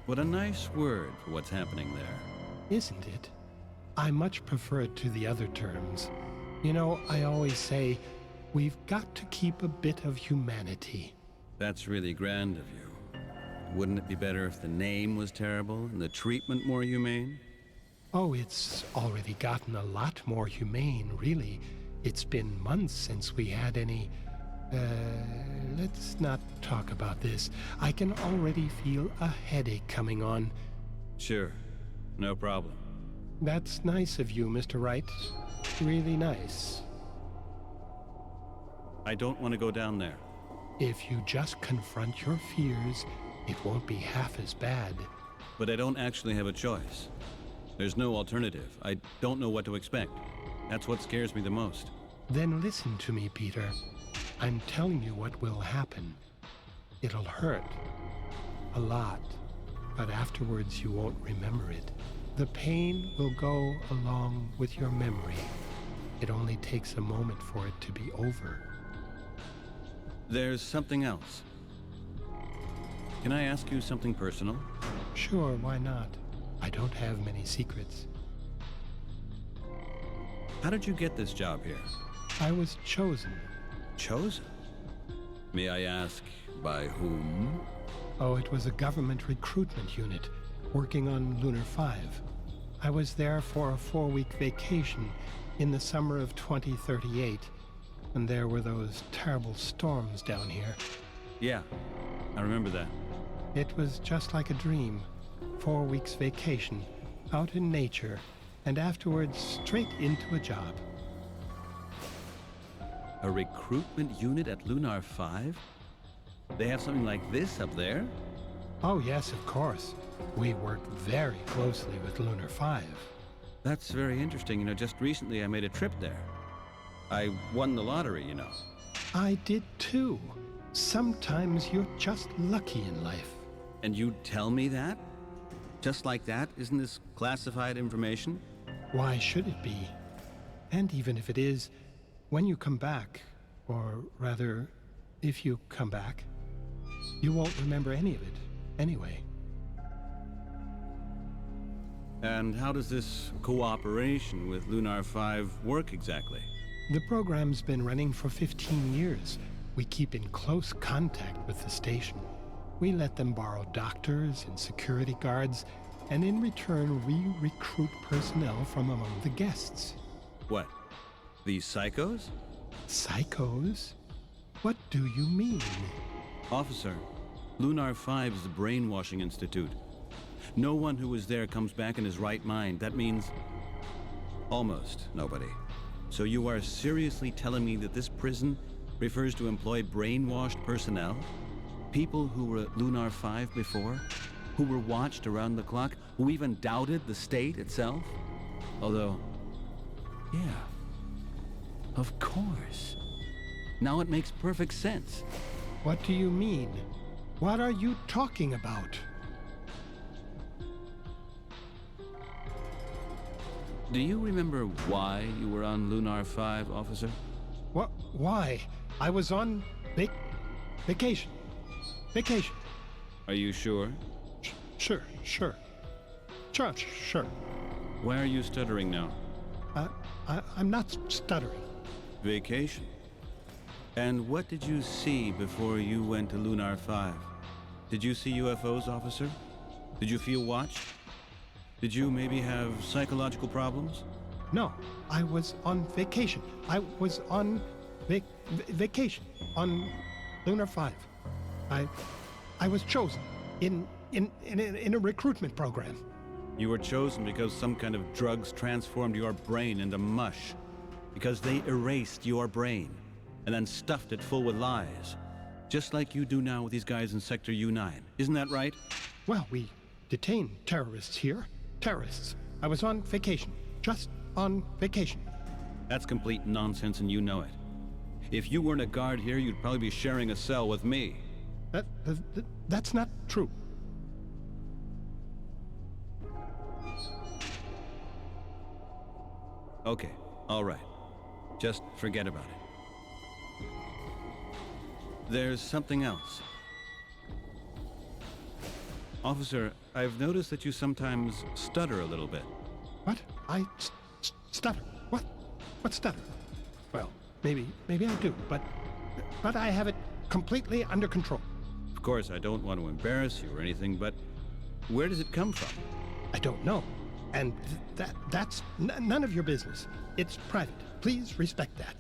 What a nice word for what's happening there. Isn't it? I much prefer it to the other terms. You know, I always say, we've got to keep a bit of humanity. That's really grand of you. Wouldn't it be better if the name was terrible and the treatment more humane? Oh, it's already gotten a lot more humane, really. It's been months since we had any... let's not talk about this. I can already feel a headache coming on. Sure. No problem. That's nice of you, Mr. Wright. Really nice. I don't want to go down there. If you just confront your fears, it won't be half as bad. But I don't actually have a choice. There's no alternative. I don't know what to expect. That's what scares me the most. Then listen to me, Peter. I'm telling you what will happen. It'll hurt. A lot. But afterwards you won't remember it. The pain will go along with your memory. It only takes a moment for it to be over. There's something else. Can I ask you something personal? Sure, why not? I don't have many secrets. How did you get this job here? I was chosen. Chosen? May I ask, by whom? Oh, it was a government recruitment unit working on Lunar 5. I was there for a 4-week vacation in the summer of 2038, and there were those terrible storms down here. Yeah, I remember that. It was just like a dream. 4 weeks vacation, out in nature, and afterwards straight into a job. A recruitment unit at Lunar 5? They have something like this up there? Oh yes, of course. We work very closely with Lunar 5. That's very interesting. You know, just recently I made a trip there. I won the lottery, you know. I did too. Sometimes you're just lucky in life. And you tell me that? Just like that? Isn't this classified information? Why should it be? And even if it is, when you come back, or rather, if you come back, you won't remember any of it anyway. And how does this cooperation with Lunar 5 work exactly? The program's been running for 15 years. We keep in close contact with the station. We let them borrow doctors and security guards, and in return we recruit personnel from among the guests. What? These psychos? Psychos? What do you mean? Officer, Lunar 5 is the brainwashing institute. No one who is there comes back in his right mind. That means almost nobody. So you are seriously telling me that this prison refers to employ brainwashed personnel? People who were at Lunar 5 before? Who were watched around the clock? Who even doubted the state itself? Although, yeah, of course. Now it makes perfect sense. What do you mean? What are you talking about? Do you remember why you were on Lunar 5, officer? What? why? I was on vacation. Vacation. Are you sure? Sure. Sure. Why are you stuttering now? I'm not stuttering. Vacation. And what did you see before you went to Lunar 5? Did you see UFOs, officer? Did you feel watched? Did you maybe have psychological problems? No, I was on vacation. I was on vacation on Lunar 5. I was chosen in a recruitment program. You were chosen because some kind of drugs transformed your brain into mush. Because they erased your brain and then stuffed it full with lies. Just like you do now with these guys in Sector U9. Isn't that right? Well, we detain terrorists here. Terrorists. I was on vacation. Just on vacation. That's complete nonsense and you know it. If you weren't a guard here, you'd probably be sharing a cell with me. That's not true. Okay, all right. Just forget about it. There's something else. Officer, I've noticed that you sometimes stutter a little bit. What? I stutter? What? What stutter? Well, maybe I do, but I have it completely under control. Of course, I don't want to embarrass you or anything, but where does it come from? I don't know. And that's none of your business. It's private. Please respect that.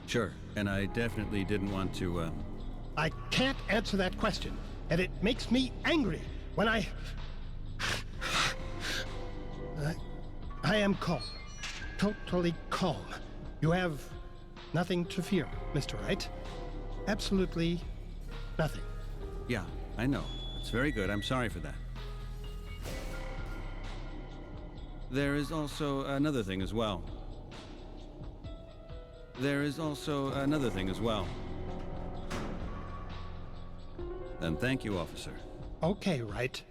Sure, and I definitely didn't want to, I can't answer that question, and it makes me angry when I am calm. Totally calm. You have nothing to fear, Mr. Wright. Absolutely nothing. Yeah, I know. It's very good. I'm sorry for that. There is also another thing as well. Then thank you, officer. Okay, Wright.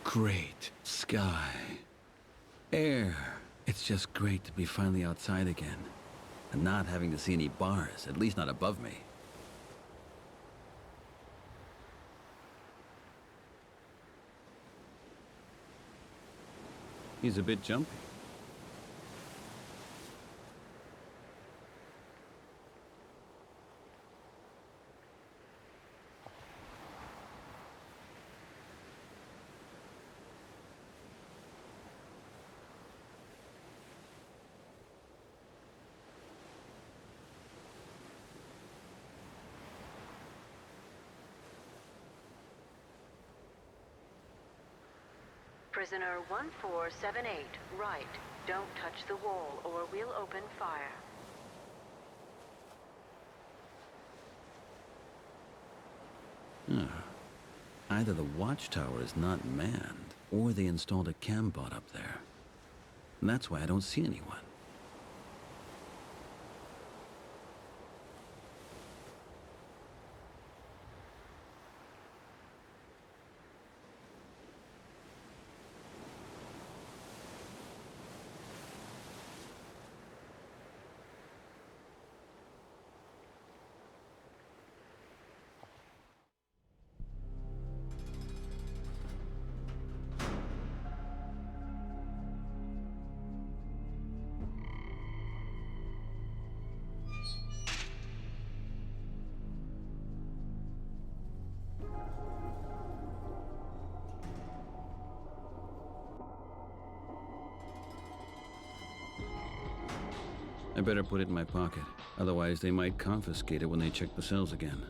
Great sky. Air. It's just great to be finally outside again. And not having to see any bars, at least not above me. He's a bit jumpy. Prisoner 1478, Wright. Don't touch the wall or we'll open fire. Either the watchtower is not manned, or they installed a cam bot up there. And that's why I don't see anyone. I better put it in my pocket. Otherwise, they might confiscate it when they check the cells again.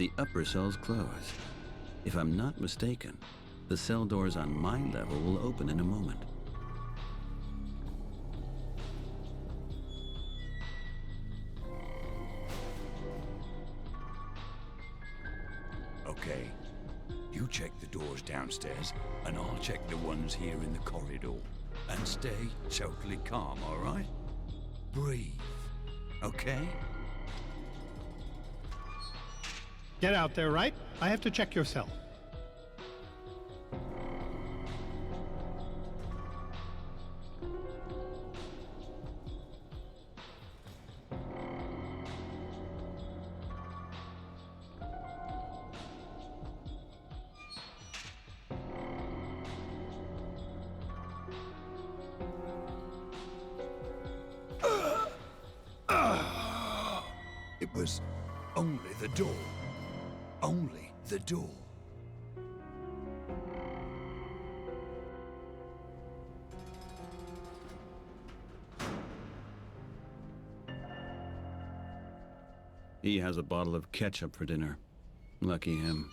The upper cell's closed. If I'm not mistaken, the cell doors on my level will open in a moment. Okay. You check the doors downstairs, and I'll check the ones here in the corridor. And stay totally calm, all right? Breathe. Okay? Get out there, right? I have to check your cell. It was only the door. Only the door. He has a bottle of ketchup for dinner. Lucky him.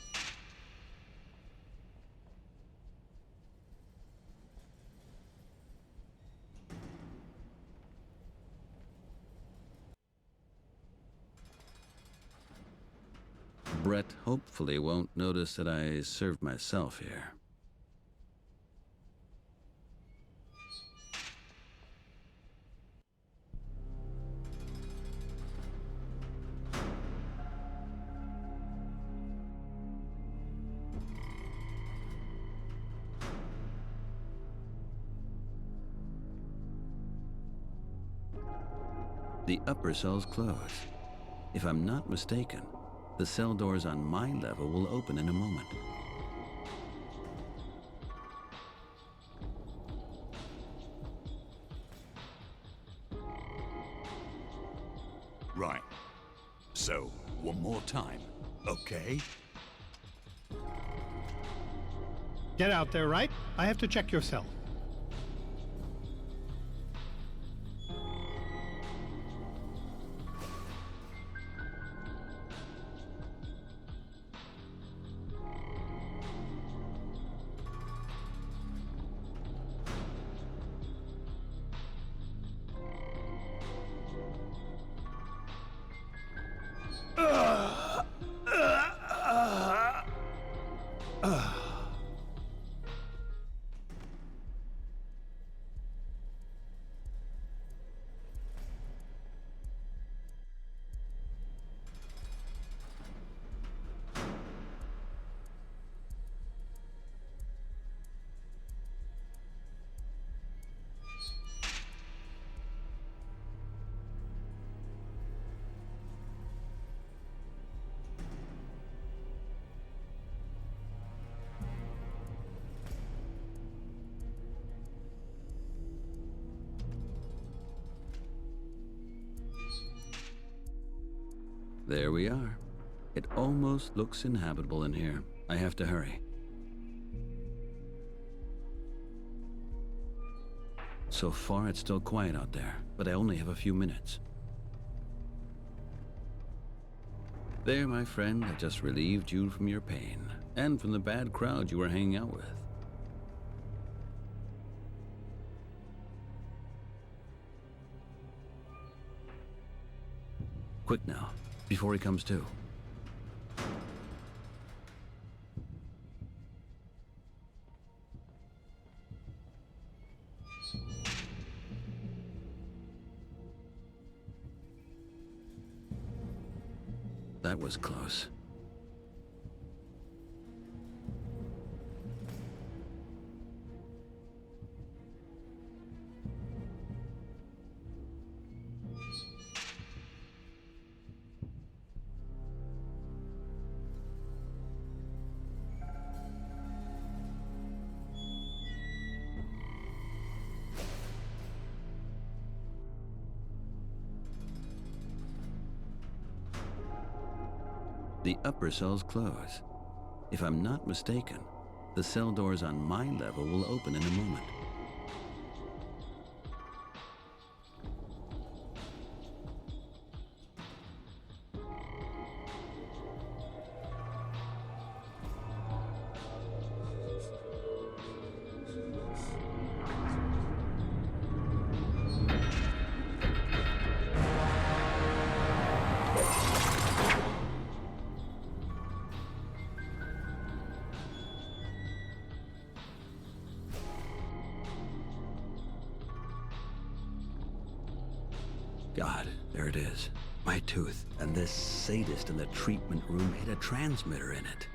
Brett hopefully won't notice that I served myself here. The upper cell's closed. If I'm not mistaken, the cell doors on my level will open in a moment. Right. So, one more time, okay? Get out there, right? I have to check your cell. There we are. It almost looks inhabitable in here. I have to hurry. So far, it's still quiet out there, but I only have a few minutes. There, my friend, I just relieved you from your pain, and from the bad crowd you were hanging out with. Quick now, before he comes to. That was close. The upper cell's closed. If I'm not mistaken, the cell doors on my level will open in a moment. God, there it is. My tooth. And this sadist in the treatment room hid a transmitter in it.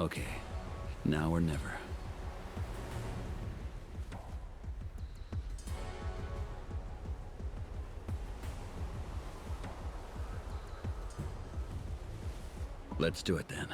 Okay, now or never. Let's do it then.